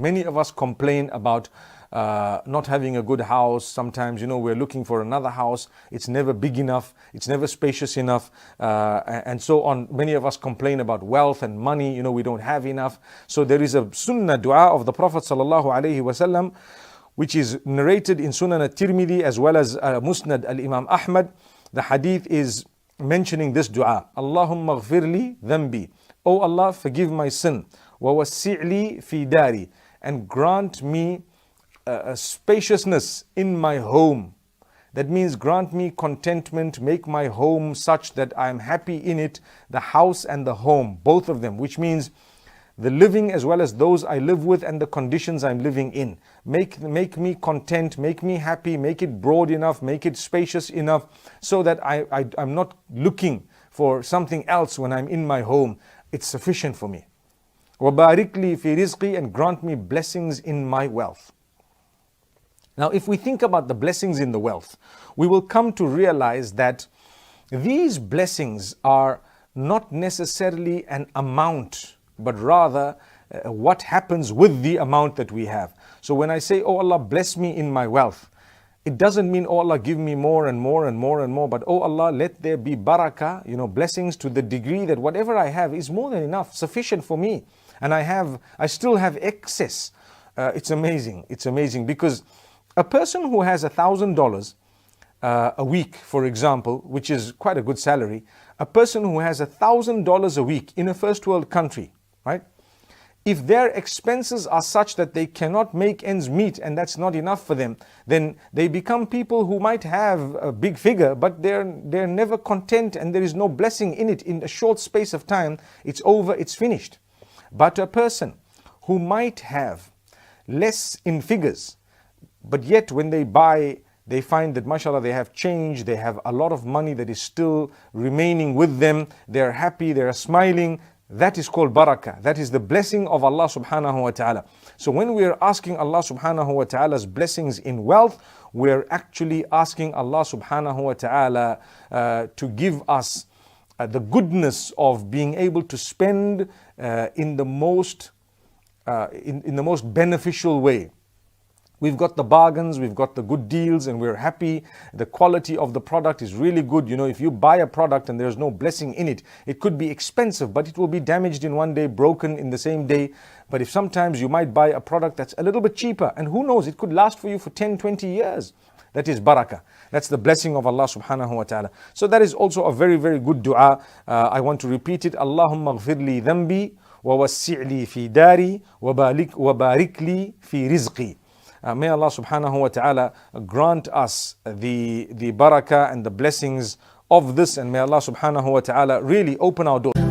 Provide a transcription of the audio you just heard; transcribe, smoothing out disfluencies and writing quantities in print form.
Many of us complain about not having a good house. Sometimes, we're looking for another house. It's never big enough. It's never spacious enough. And so on. Many of us complain about wealth and money. We don't have enough. So there is a sunnah dua of the Prophet sallallahu alaihi wasallam, which is narrated in Sunan al-Tirmidhi as well as Musnad al-Imam Ahmad. The hadith is mentioning this dua. Allahumma ghfirli dhanbi. O Allah, forgive my sin. Wa wasi'li fi dari. And grant me a spaciousness in my home. That means grant me contentment, make my home such that I am happy in it, the house and the home, both of them, which means the living as well as those I live with and the conditions I'm living in. Make me content, make me happy, make it broad enough, make it spacious enough so that I'm not looking for something else when I'm in my home. It's sufficient for me. وَبَارِكْ لِي فِي رِزْقِي, and grant me blessings in my wealth. Now, if we think about the blessings in the wealth, we will come to realize that these blessings are not necessarily an amount, but rather what happens with the amount that we have. So when I say, oh Allah, bless me in my wealth, it doesn't mean, oh Allah, give me more and more and more and more, but oh Allah, let there be baraka, blessings to the degree that whatever I have is more than enough, sufficient for me. And I still have excess. It's amazing. It's amazing because a person who has $1,000 a week, for example, which is quite a good salary, a person who has $1,000 a week in a first world country, right? If their expenses are such that they cannot make ends meet and that's not enough for them, then they become people who might have a big figure, but they're never content and there is no blessing in it. In a short space of time, it's over, it's finished. But a person who might have less in figures, but yet when they buy, they find that mashallah, they have change, they have a lot of money that is still remaining with them, they're happy, they're smiling. That is called barakah. That is the blessing of Allah subhanahu wa ta'ala. So when we are asking Allah subhanahu wa ta'ala's blessings in wealth, we're actually asking Allah subhanahu wa ta'ala to give us the goodness of being able to spend in the most beneficial way. We've got the bargains, we've got the good deals, and we're happy. The quality of the product is really good. If you buy a product and there's no blessing in it, it could be expensive, but it will be damaged in one day, broken in the same day. But if sometimes you might buy a product that's a little bit cheaper, and who knows, it could last for you for 10, 20 years. That is barakah. That's the blessing of Allah subhanahu wa ta'ala. So that is also a very, very good dua. I want to repeat it. Allahumma ghfir li dhanbi, wa wassi'li fi dari, wa barik li fi rizqi. May Allah subhanahu wa ta'ala grant us the barakah and the blessings of this, and may Allah subhanahu wa ta'ala really open our doors.